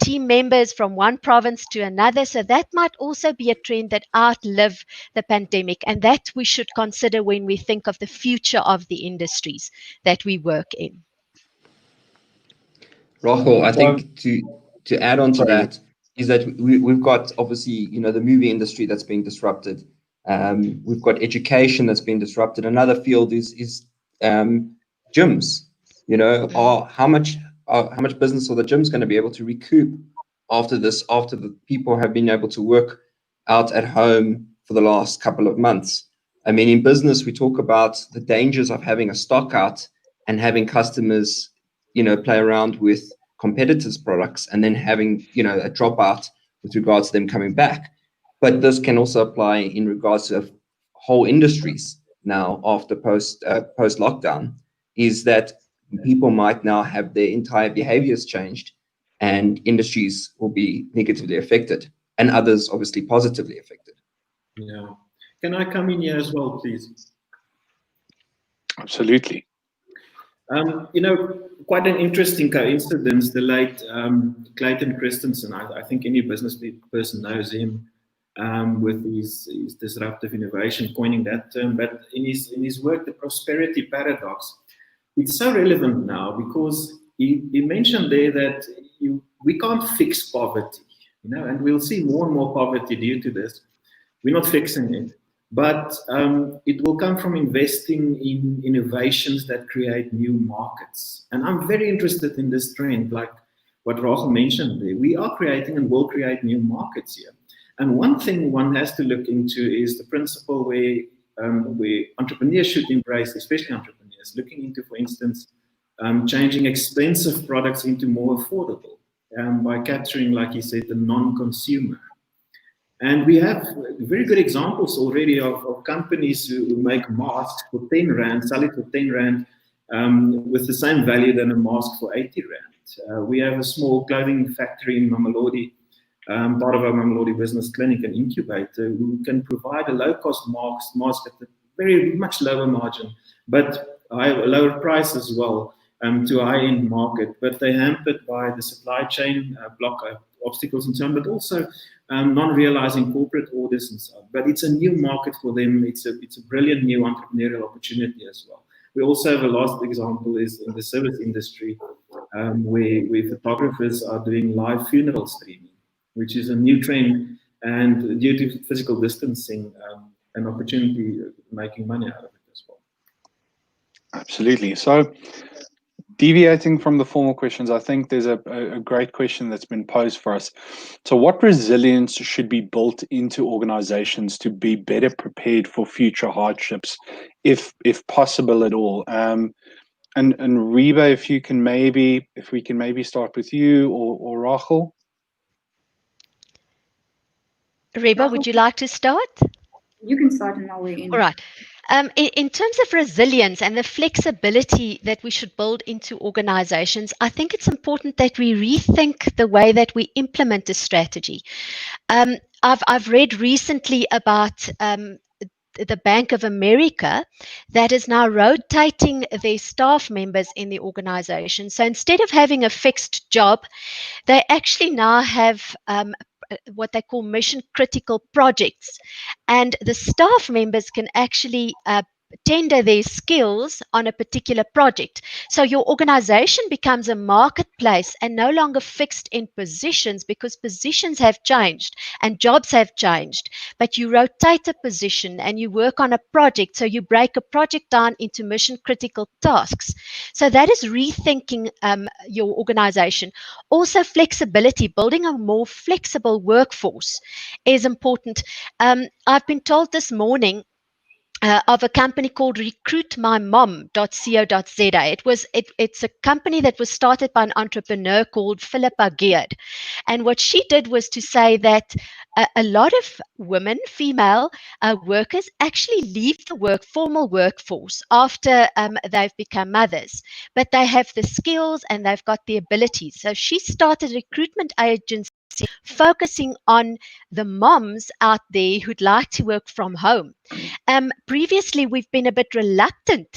team members from one province to another. So that might also be a trend that outlive the pandemic, and that we should consider when we think of the future of the industries that we work in. Rachel, I think to add on to that is that we've got obviously, the movie industry that's being disrupted. We've got education that's been disrupted. Another field is gyms. How much business are the gyms going to be able to recoup after the people have been able to work out at home for the last couple of months. I mean, in business, we talk about the dangers of having a stock out and having customers, play around with competitors' products and then having, a dropout with regards to them coming back. But this can also apply in regards to whole industries now after post lockdown, is that people might now have their entire behaviors changed and industries will be negatively affected and others obviously positively affected. Yeah. Can I come in here as well, please? Absolutely. Quite an interesting coincidence, the late Clayton Christensen, I think any business person knows him, with his disruptive innovation, coining that term, but in his work, The Prosperity Paradox, it's so relevant now because he mentioned there that we can't fix poverty, and we'll see more and more poverty due to this. We're not fixing it, but it will come from investing in innovations that create new markets. And I'm very interested in this trend, like what Rachel mentioned there. We are creating and will create new markets here. And one thing one has to look into is the principle where entrepreneurs should embrace, especially entrepreneurs, looking into, for instance, changing expensive products into more affordable by capturing, like you said, the non-consumer. And we have very good examples already of companies who make masks for 10 Rand, sell it for 10 Rand with the same value than a mask for 80 Rand. We have a small clothing factory in Mamelodi, part of our Mamelodi Business Clinic and Incubator, who can provide a low-cost mask at a very much lower margin, but a lower price as well to a high-end market. But they're hampered by the supply chain obstacles and so on, but also non-realizing corporate orders and so on. But it's a new market for them. It's a brilliant new entrepreneurial opportunity as well. We also have a last example is in the service industry, where photographers are doing live funeral streaming, which is a new trend, and due to physical distancing, an opportunity making money out of it as well. Absolutely. So, deviating from the formal questions, I think there's a great question that's been posed for us. So what resilience should be built into organizations to be better prepared for future hardships, if possible at all? And Reba, if we can maybe start with you or Rachel. Reba, would you like to start? You can start and I'll weigh in. All right. In terms of resilience and the flexibility that we should build into organizations, I think it's important that we rethink the way that we implement a strategy. I've read recently about the Bank of America that is now rotating their staff members in the organization. So instead of having a fixed job, they actually now have what they call mission critical projects, and the staff members can actually tender their skills on a particular project. So your organization becomes a marketplace and no longer fixed in positions, because positions have changed and jobs have changed, but you rotate a position and you work on a project. So you break a project down into mission critical tasks. So that is rethinking your organization. Also flexibility, building a more flexible workforce is important. I've been told this morning of a company called recruitmymom.co.za. It's a company that was started by an entrepreneur called Philippa Geard. And what she did was to say that a lot of women, female workers, actually leave the formal workforce after they've become mothers, but they have the skills and they've got the abilities. So she started a recruitment agency focusing on the moms out there who'd like to work from home. Previously, we've been a bit reluctant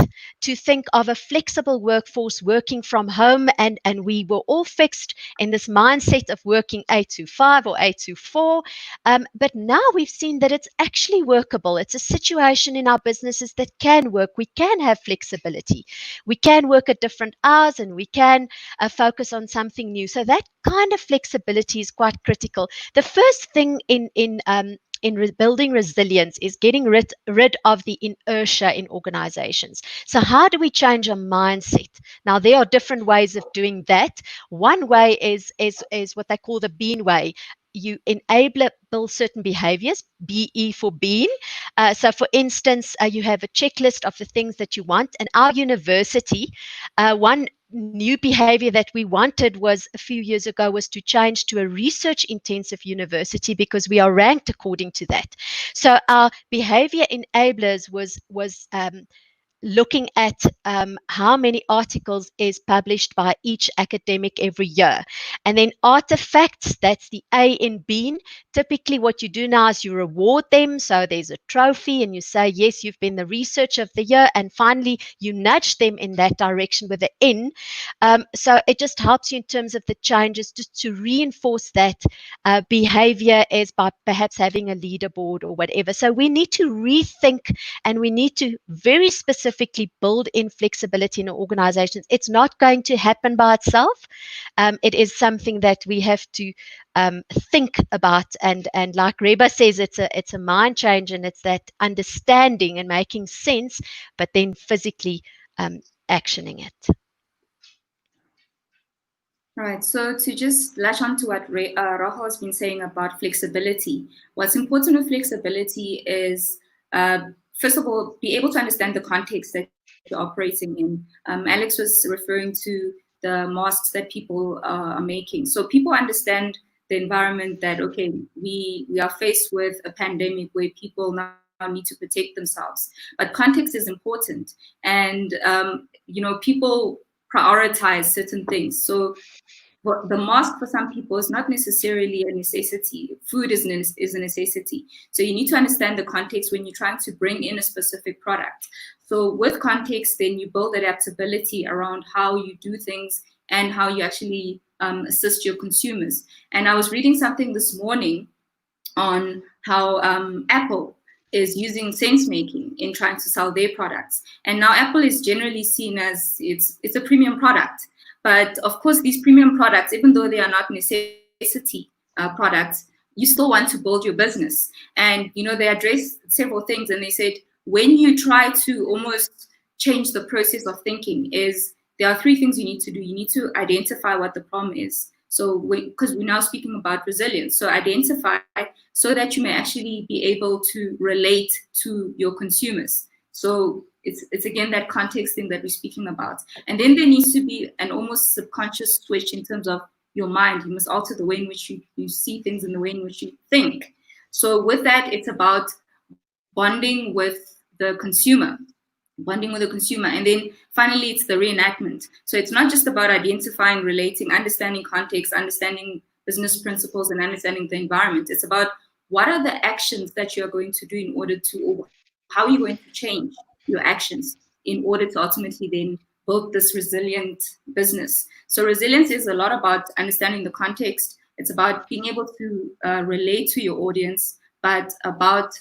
to think of a flexible workforce working from home, and we were all fixed in this mindset of working 8 to 5 or 8 to 4. But now we've seen that it's actually workable. It's a situation in our businesses that can work. We can have flexibility. We can work at different hours, and we can focus on something new. So that kind of flexibility is quite critical. The first thing in building resilience is getting rid of the inertia in organizations. So how do we change our mindset? Now, there are different ways of doing that. One way is what they call the bean way. You enable certain behaviors, BE for bean. So, for instance, you have a checklist of the things that you want. And our university, one new behavior that we wanted was a few years ago was to change to a research intensive university, because we are ranked according to that. So our behavior enablers was looking at how many articles is published by each academic every year. And then artifacts, that's the A in bean. Typically what you do now is you reward them. So there's a trophy and you say, yes, you've been the research of the year. And finally, you nudge them in that direction with the N. So it just helps you in terms of the changes, just to reinforce that behavior, as by perhaps having a leaderboard or whatever. So we need to rethink, and we need to very specifically build in flexibility in organizations. It's not going to happen by itself. It is something that we have to think about, and like Reba says, it's a mind change, and it's that understanding and making sense, but then physically actioning it. Right. So to just latch on to what Rahul has been saying about flexibility, what's important with flexibility is, first of all, be able to understand the context that you're operating in. Alex was referring to the masks that people are making. So people understand the environment that, okay, we are faced with a pandemic where people now need to protect themselves. But context is important. And, people prioritize certain things. So the mask for some people is not necessarily a necessity. Food is a necessity. So you need to understand the context when you're trying to bring in a specific product. So with context, then you build adaptability around how you do things and how you actually assist your consumers. And I was reading something this morning on how Apple is using sense making in trying to sell their products. And now Apple is generally seen as it's a premium product. But of course, these premium products, even though they are not necessity products, you still want to build your business. And, they addressed several things, and they said, when you try to almost change the process of thinking, there are three things you need to do. You need to identify what the problem is. So because we're now speaking about resilience, so identify so that you may actually be able to relate to your consumers. So it's again that context thing that we're speaking about. And then there needs to be an almost subconscious switch in terms of your mind. You must alter the way in which you see things and the way in which you think. So with that, it's about bonding with the consumer. And then finally, it's the reenactment. So it's not just about identifying, relating, understanding context, understanding business principles, and understanding the environment. It's about what are the actions that you're going to do in order to, or how are you going to change your actions in order to ultimately then build this resilient business. So resilience is a lot about understanding the context. It's about being able to relate to your audience, but about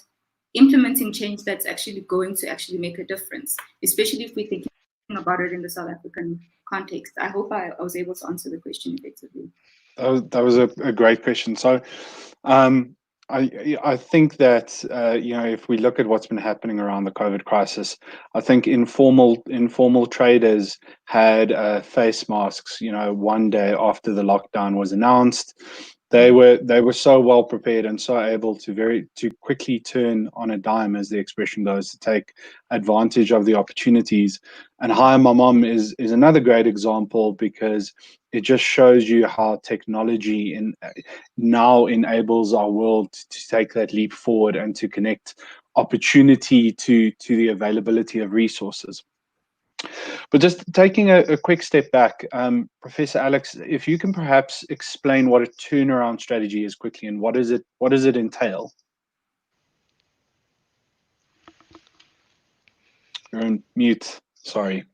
implementing change that's actually going to actually make a difference, especially if we're thinking about it in the South African context. I hope I was able to answer the question effectively. That was a great question. So I think that if we look at what's been happening around the COVID crisis, I think informal traders had face masks. One day after the lockdown was announced, they were so well prepared and so able to quickly turn on a dime, as the expression goes, to take advantage of the opportunities. And Hi My Mom is another great example, because it just shows you how technology now enables our world to take that leap forward and to connect opportunity to the availability of resources. But just taking a quick step back, Professor Alex, if you can perhaps explain what a turnaround strategy is quickly, and what does it entail? You're on mute. Sorry.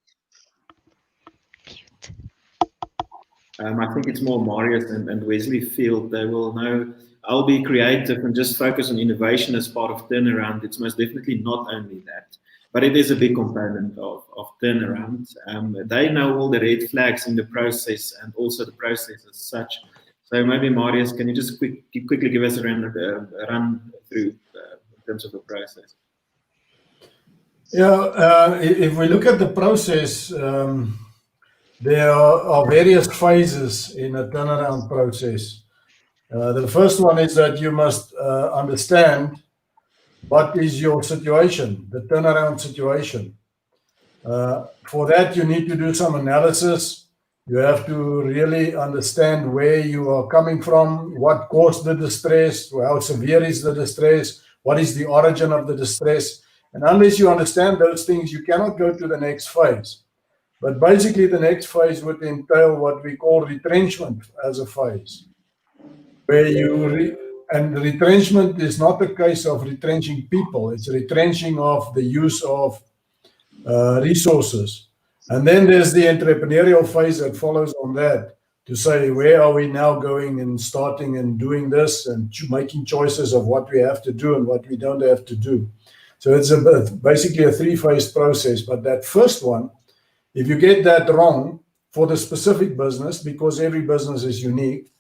I think it's more Marius and Wesley Field. They will know. I'll be creative and just focus on innovation as part of turnaround. It's most definitely not only that, but it is a big component of turnaround. They know all the red flags in the process and also the process as such. So maybe Marius, can you just quickly give us a run through in terms of the process? Yeah, if we look at the process, there are various phases in a turnaround process. The first one is that you must understand what is your situation, the turnaround situation. For that, you need to do some analysis. You have to really understand where you are coming from, what caused the distress, how severe is the distress, what is the origin of the distress. And unless you understand those things, you cannot go to the next phase. But basically, the next phase would entail what we call retrenchment as a phase, where and retrenchment is not a case of retrenching people, it's retrenching of the use of resources. And then there's the entrepreneurial phase that follows on that, to say, where are we now going and starting and doing this and making choices of what we have to do and what we don't have to do. So it's basically a three-phase process. But that first one, if you get that wrong for the specific business, because every business is unique,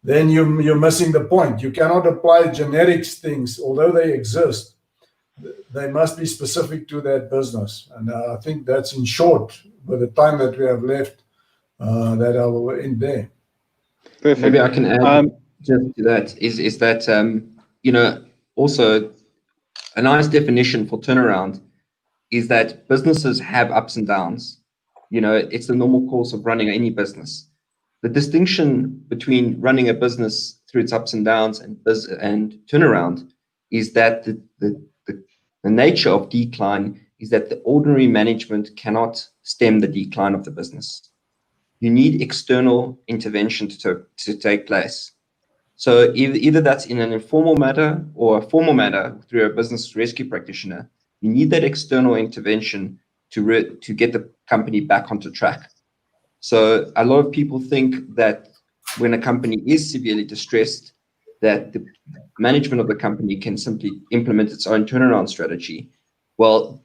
then you're missing the point. You cannot apply generic things, although they exist. They must be specific to that business. And I think that's in short, with the time that we have left, that I will end there. Perfect. Maybe I can add just to that is that, also a nice definition for turnaround is that businesses have ups and downs. It's the normal course of running any business. The distinction between running a business through its ups and downs and turnaround is that the nature of decline is that the ordinary management cannot stem the decline of the business. You need external intervention to take place. So either that's in an informal matter or a formal matter through a business rescue practitioner, you need that external intervention to get the company back onto track. So a lot of people think that when a company is severely distressed, that the management of the company can simply implement its own turnaround strategy. Well,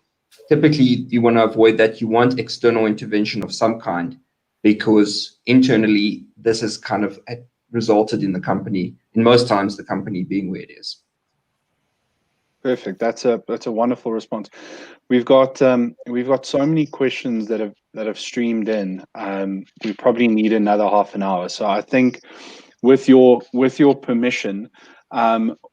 typically you want to avoid that. You want external intervention of some kind, because internally this has kind of resulted in the company, in most times, the company being where it is. Perfect. That's a wonderful response. We've got so many questions that have streamed in. We probably need another half an hour. So I think, with your permission,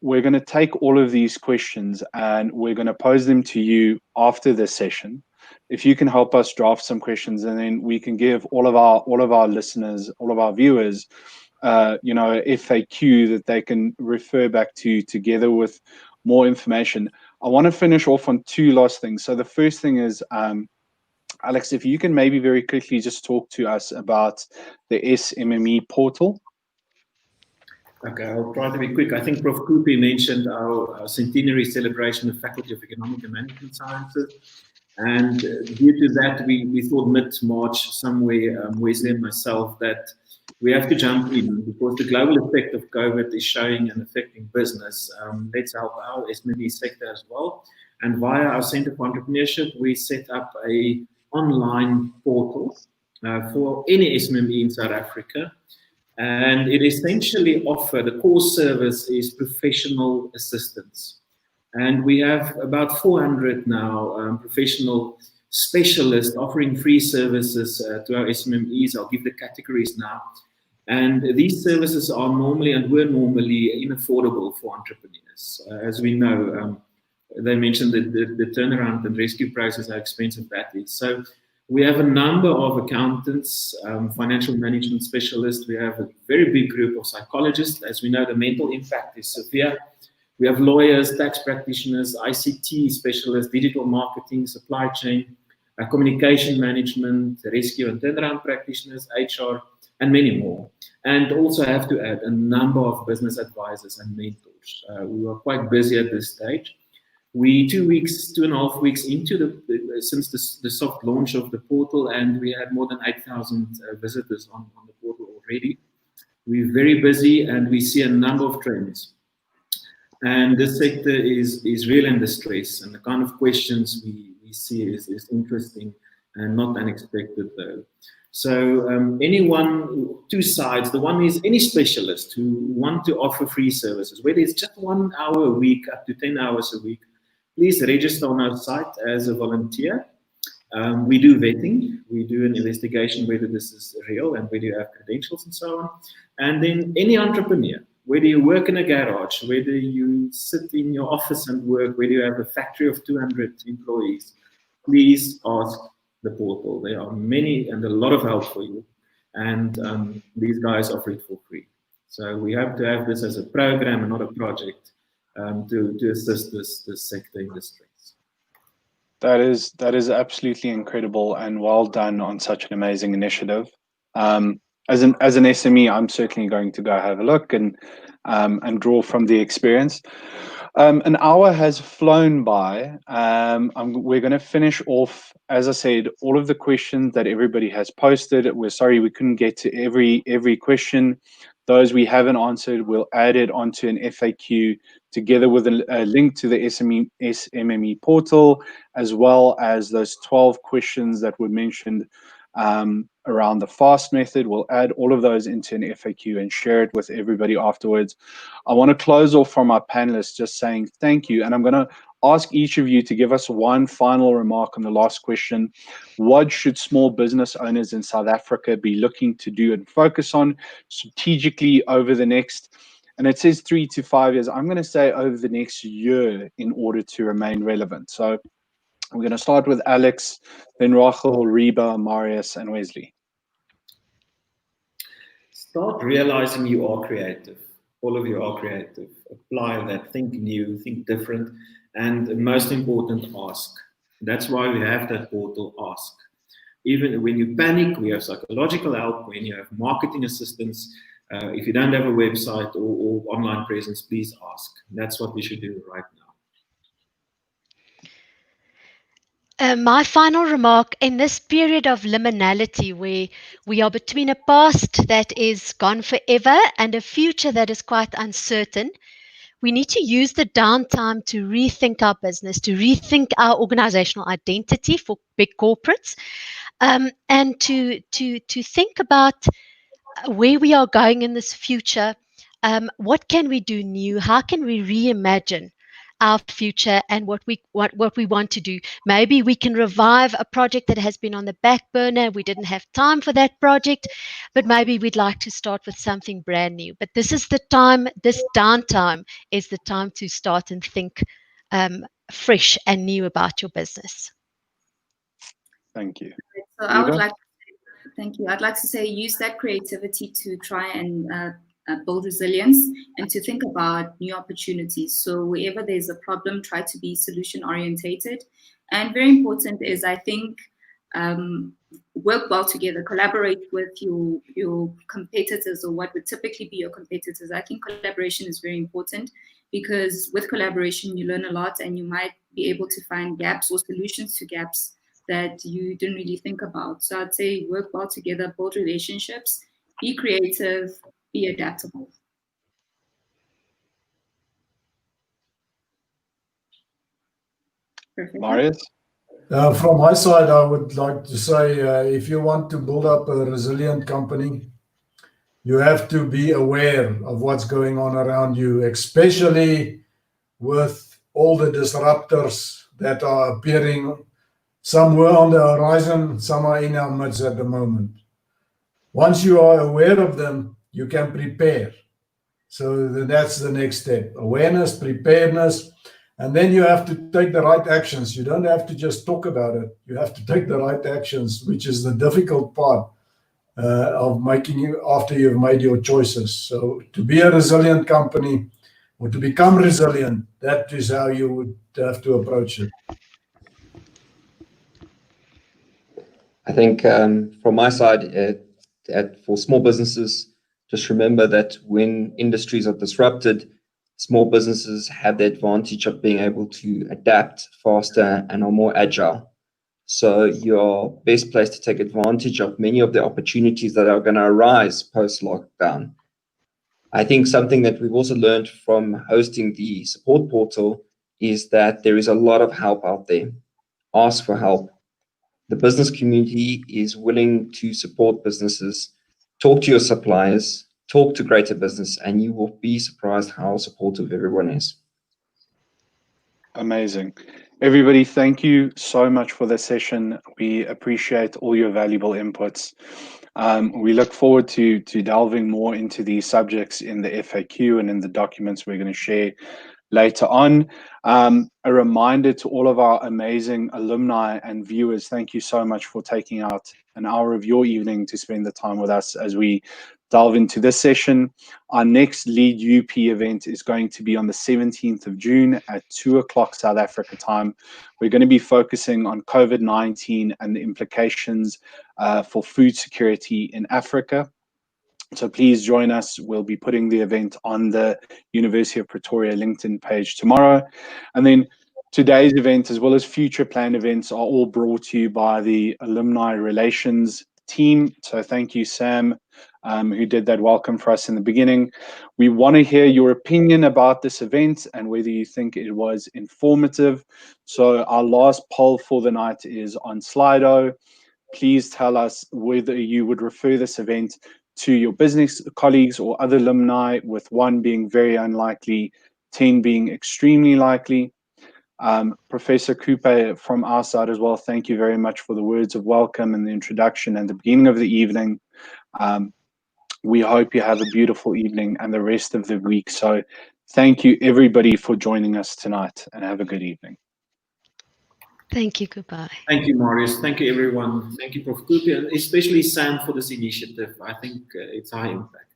we're going to take all of these questions and we're going to pose them to you after this session. If you can help us draft some questions, and then we can give all of our listeners, all of our viewers, a FAQ that they can refer back to together with more information. I want to finish off on two last things. So the first thing is, Alex, if you can maybe very quickly just talk to us about the SMME portal. Okay, I'll try to be quick. I think Prof. Kupi mentioned our centenary celebration of Faculty of Economic and Management Sciences. And due to that, we thought mid-March, somewhere, Wesley and myself, that we have to jump in, because the global effect of COVID is showing and affecting business. Let's help our SME sector as well. And via our Center for Entrepreneurship, we set up a online portal for any SME in South Africa. And it essentially the core service is professional assistance. And we have about 400 now professional specialists offering free services to our SMEs. I'll give the categories now. And these services are normally and were normally unaffordable for entrepreneurs. As we know, they mentioned that the turnaround and rescue process, how expensive that is. So we have a number of accountants, financial management specialists. We have a very big group of psychologists. As we know, the mental impact is severe. We have lawyers, tax practitioners, ICT specialists, digital marketing, supply chain, communication management, rescue and turnaround practitioners, HR, and many more. And also I have to add a number of business advisors and mentors. We are quite busy at this stage. We 2.5 weeks into since the soft launch of the portal, and we had more than 8,000 visitors on the portal already. We're very busy, and we see a number of trends. And this sector is really in distress, and the kind of questions we see is interesting and not unexpected though. So anyone, two sides. The one is any specialist who want to offer free services, whether it's just 1 hour a week up to 10 hours a week. Please register on our site as a volunteer. We do vetting, we do an investigation whether this is real and whether you have credentials and so on. And then any entrepreneur, whether you work in a garage, whether you sit in your office and work, whether you have a factory of 200 employees, please ask the portal. There are many and a lot of help for you. And these guys offer it for free. So we have to have this as a program and not a project to assist this sector industries. That is absolutely incredible and well done on such an amazing initiative. As an SME, I'm certainly going to go have a look and draw from the experience. An hour has flown by. We're going to finish off, as I said, all of the questions that everybody has posted. We're sorry we couldn't get to every question. Those we haven't answered, we'll add it onto an FAQ together with a link to the SMME portal, as well as those 12 questions that were mentioned around the FAST method. We'll add all of those into an FAQ and share it with everybody afterwards. I want to close off from our panelists just saying thank you. And I'm going to ask each of you to give us one final remark on the last question. What should small business owners in South Africa be looking to do and focus on strategically over the next, and it says 3 to 5 years, I'm going to say over the next year in order to remain relevant. So we're going to start with Alex, then Rachel, Reba, Marius, and Wesley. Start realizing you are creative. All of you are creative. Apply that. Think new, think different. And most important, ask. That's why we have that portal, ask. Even when you panic, we have psychological help. When you have marketing assistance, if you don't have a website or online presence, please ask. That's what we should do right now. My final remark, in this period of liminality where we are between a past that is gone forever and a future that is quite uncertain, we need to use the downtime to rethink our business, to rethink our organizational identity for big corporates, and to think about where we are going in this future. What can we do new? How can we reimagine our future and what we want to do? Maybe we can revive a project that has been on the back burner. We didn't have time for that project, but maybe we'd like to start with something brand new. But this is the time, this downtime is the time to start and think fresh and new about your business. Thank you. So I would like to, thank you. I'd like to say use that creativity to try and build resilience and to think about new opportunities. So wherever there's a problem, try to be solution orientated. And very important is, I think, work well together, collaborate with your competitors or what would typically be your competitors. I think collaboration is very important because with collaboration, you learn a lot and you might be able to find gaps or solutions to gaps that you didn't really think about. So I'd say work well together, build relationships, be creative, be adaptable. Perfect. Marius? From my side, I would like to say, if you want to build up a resilient company, you have to be aware of what's going on around you, especially with all the disruptors that are appearing. Some were on the horizon, some are in our midst at the moment. Once you are aware of them, you can prepare. So that's the next step. Awareness, preparedness, and then you have to take the right actions. You don't have to just talk about it. You have to take the right actions, which is the difficult part of making you after you've made your choices. So to be a resilient company or to become resilient, that is how you would have to approach it. I think from my side, for small businesses, just remember that when industries are disrupted, small businesses have the advantage of being able to adapt faster and are more agile. So you're best placed to take advantage of many of the opportunities that are going to arise post-lockdown. I think something that we've also learned from hosting the support portal is that there is a lot of help out there. Ask for help. The business community is willing to support businesses. Talk to your suppliers, talk to greater business, and you will be surprised how supportive everyone is. Amazing. Everybody, thank you so much for this session. We appreciate all your valuable inputs. We look forward to delving more into these subjects in the FAQ and in the documents we're going to share later on. A reminder to all of our amazing alumni and viewers, thank you so much for taking out an hour of your evening to spend the time with us as we delve into this session. Our next LeadUP event is going to be on the 17th of June at 2 o'clock South Africa time. We're going to be focusing on COVID-19 and the implications for food security in Africa. So please join us. We'll be putting the event on the University of Pretoria LinkedIn page tomorrow. And then today's event, as well as future planned events, are all brought to you by the Alumni Relations team. So thank you, Sam, who did that welcome for us in the beginning. We want to hear your opinion about this event and whether you think it was informative. So our last poll for the night is on Slido. Please tell us whether you would refer this event to your business colleagues or other alumni, with 1 being very unlikely, 10 being extremely likely. Professor Coupe, from our side as well, thank you very much for the words of welcome and the introduction and the beginning of the evening. We hope you have a beautiful evening and the rest of the week. So thank you everybody for joining us tonight, and have a good evening. Thank you. Goodbye. Thank you, Marius. Thank you, everyone. Thank you, Prof. Coupe, and especially Sam for this initiative. I think it's high impact.